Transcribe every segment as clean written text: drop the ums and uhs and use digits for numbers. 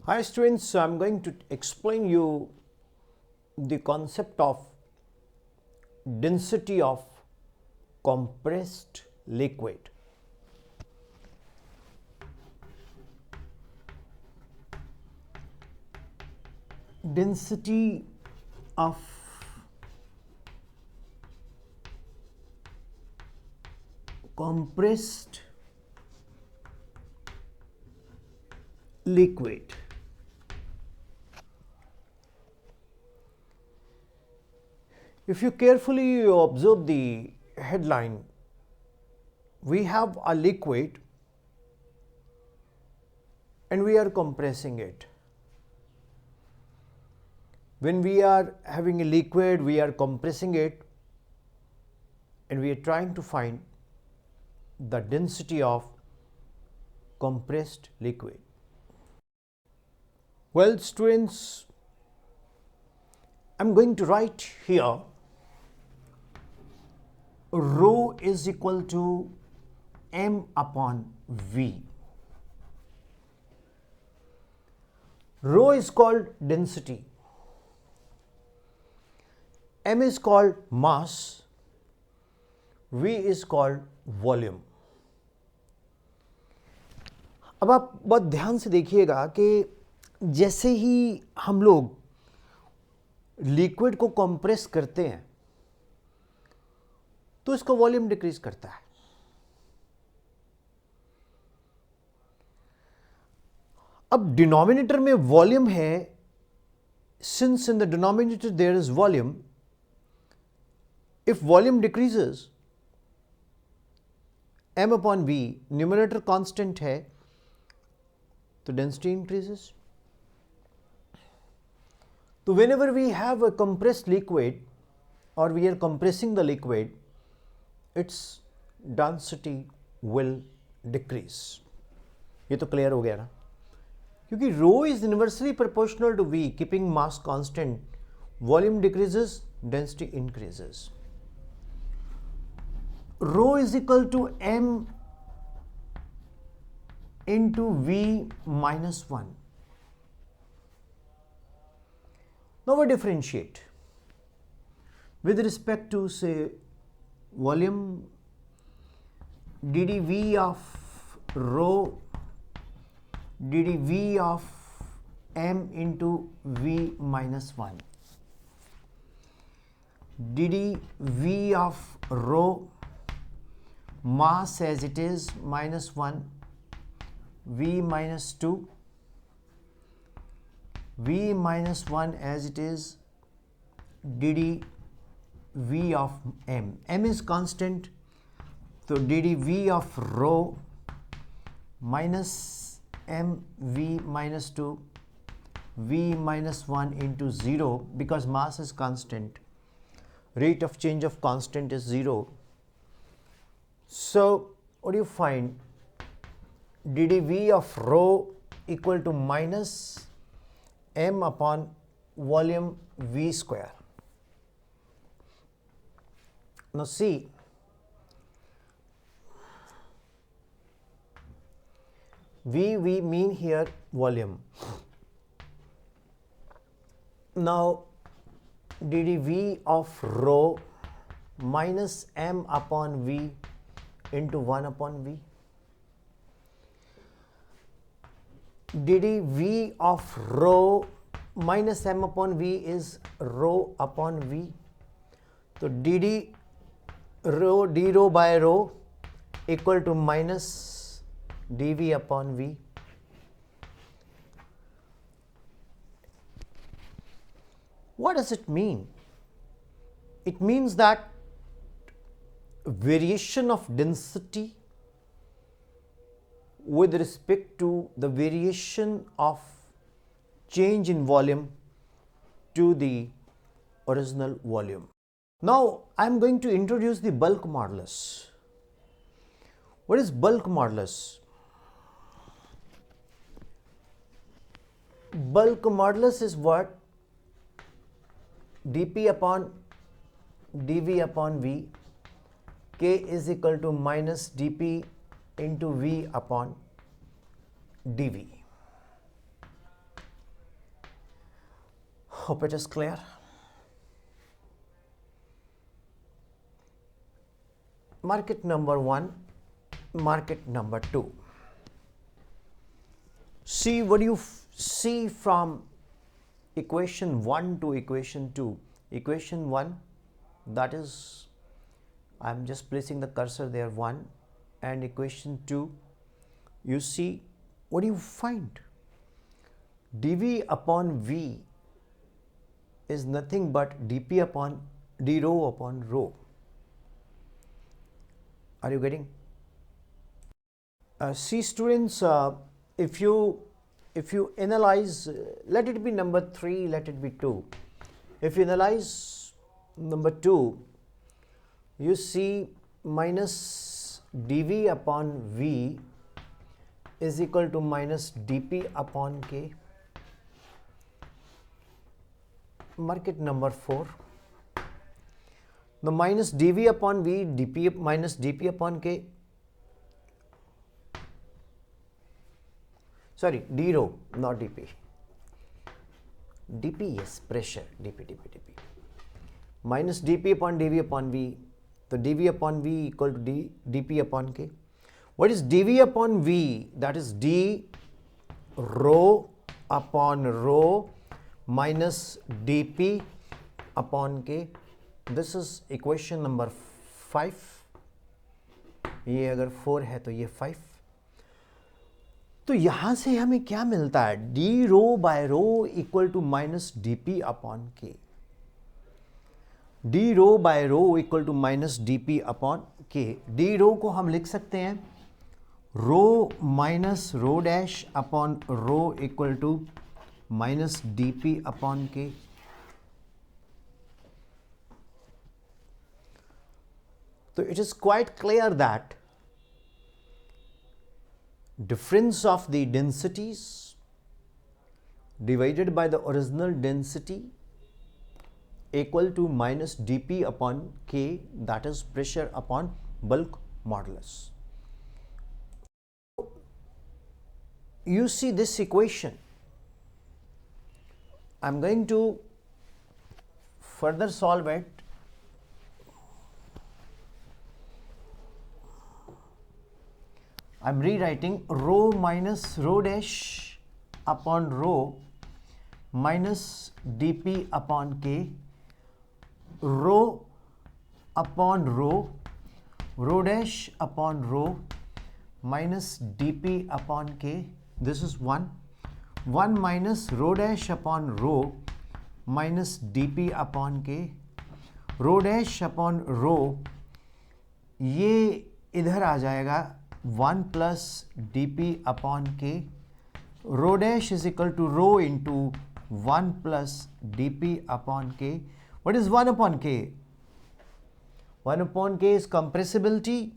Hi students, so I'm going to explain you the concept of density of compressed liquid. Density of compressed liquid. If you carefully observe the headline, we have a liquid and we are compressing it. When we are having a liquid, we are compressing it and we are trying to find the density of compressed liquid. Well, students, I'm going to write here rho is equal to m upon v. Rho is called density, m is called mass, v is called volume. अब आप बहुत ध्यान से देखिएगा कि जैसे ही हम लोग लिक्विड को कंप्रेस करते हैं तो इसका वॉल्यूम डिक्रीज करता है. अब डिनोमिनेटर में वॉल्यूम है, since in the denominator there is volume, if volume decreases m upon v, numerator constant है तो डेंसिटी इंक्रीजेस. तो whenever we have a compressed liquid or we are compressing the liquid, its density will decrease. ये तो clear हो गया ना, क्योंकि rho is inversely proportional to v, keeping mass constant. Volume decreases, density increases. Rho is equal to m into v minus 1. Now we differentiate with respect to, say, volume. ddv of rho ddv of m into v minus 1, ddv of rho mass as it is minus 1, v minus 2, v minus 1 as it is, ddv of m. M is constant, so ddv of rho minus m v minus 2, v minus 1 into 0, because mass is constant, rate of change of constant is 0. So what do you find? ddv of rho equal to minus m upon volume v square. Now see, v mean here volume. Now ddv of rho minus m upon v into 1 upon v. ddv of rho minus m upon v is rho upon v. So d rho by rho equal to minus dv upon v. What does it mean? It means that variation of density with respect to the variation of change in volume to the original volume. Now I am going to introduce the bulk modulus. What is bulk modulus? Bulk modulus is what? dp upon dv upon v, k is equal to minus dp into v upon dv. Hope it is clear. Market number 1, market number 2. See, what do you see from equation 1 to equation 2? Equation 1, that is, I'm just placing the cursor there, 1, and equation 2, you see, what do you find? dV upon V is nothing but dP upon d rho upon rho. Are you getting? See, students, if you analyze, let it be number 3, let it be 2. If you analyze number 2, you see minus dV upon V is equal to minus dP upon K. Market number 4. The minus dV upon V, dP minus dP upon K. Sorry, d rho, not dP. dP, yes, pressure, dP. Minus dP upon dV upon V. So dV upon V equal to dP upon K. What is dV upon V? That is d rho upon rho minus dP upon K. This is equation number 5. ये अगर 4 है तो ये 5. तो यहां से हमें क्या मिलता है? d rho by rho equal to minus dP upon K. d rho by rho equal to minus dP upon K. d rho को हम लिख सकते हैं rho minus rho dash upon rho equal to minus dP upon K. So it is quite clear that difference of the densities divided by the original density equal to minus dP upon K, that is pressure upon bulk modulus. You see this equation. I'm going to further solve it. I'm rewriting rho minus rho dash upon rho minus dP upon K, rho upon rho, rho dash upon rho minus dP upon K. This is 1 minus rho dash upon rho minus dP upon K. Rho dash upon rho, ये इधर आ जाएगा 1 plus dP upon K. Rho dash is equal to rho into 1 plus dP upon K. What is 1 upon K? 1 upon K is compressibility.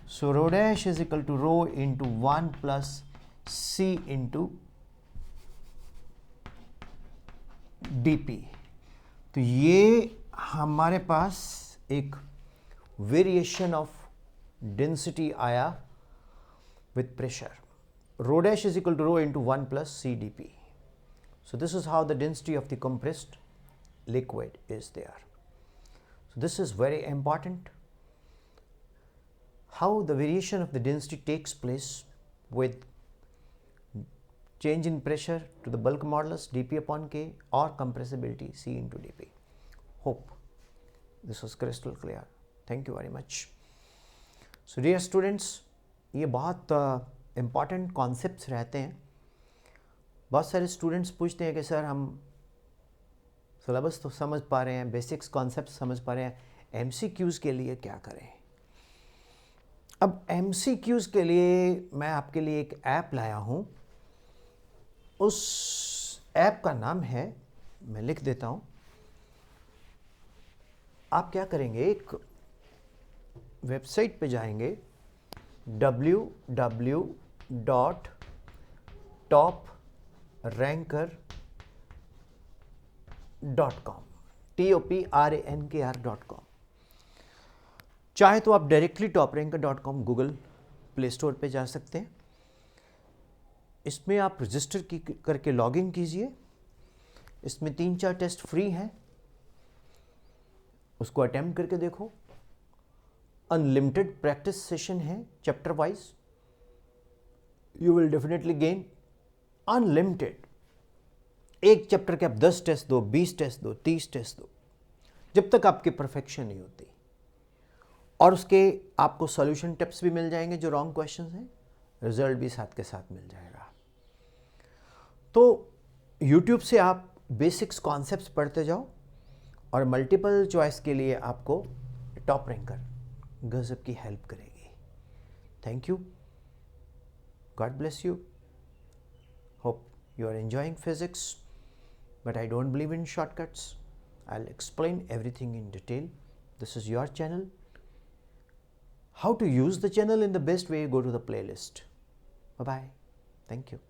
So rho dash is equal to rho into 1 plus C into dP. तो ये हमारे पास एक variation of density आया with pressure. Rho dash is equal to rho into 1 plus CdP. So this is how the density of the compressed liquid is there. So this is very important. How the variation of the density takes place with change in pressure to the bulk modulus dP upon K or compressibility C into dP. Hope this was crystal clear. Thank you very much. So dear students, ये बहुत important concepts रहते हैं. बहुत सारे students पूछते हैं कि sir हम सिलेबस तो समझ पा रहे हैं, बेसिक्स कॉन्सेप्ट समझ पा रहे हैं, एमसीक्यूज़ के लिए क्या करें. अब एमसीक्यूज़ के लिए मैं आपके लिए एक ऐप लाया हूँ. उस ऐप का नाम है, मैं लिख देता हूँ. आप क्या करेंगे, एक वेबसाइट पे जाएंगे www.topranker.com topranker.com. चाहे तो आप directly topranker.com Google play store पे जा सकते हैं. इसमें आप रजिस्टर करके लॉगिन कीजिए. इसमें 3-4 टेस्ट फ्री हैं, उसको अटेम्प्ट करके देखो। अनलिमिटेड प्रैक्टिस सेशन है chapter wise, you will definitely gain unlimited. एक चैप्टर के आप 10 टेस्ट दो, 20 टेस्ट दो, 30 टेस्ट दो, जब तक आपकी परफेक्शन नहीं होती। और उसके आपको सॉल्यूशन टिप्स भी मिल जाएंगे जो रॉन्ग क्वेश्चंस हैं, रिजल्ट भी साथ के साथ मिल जाएगा। तो यूट्यूब से आप बेसिक्स कॉन्सेप्ट्स पढ़ते जाओ और मल्टीपल चॉइस के लिए आपको टॉप रैंकर गजब की हेल्प करेगी। Thank you, God bless you, hope you are enjoying physics, but I don't believe in shortcuts. I'll explain everything in detail. This is your channel. How to use the channel in the best way, go to the playlist. Bye bye. Thank you.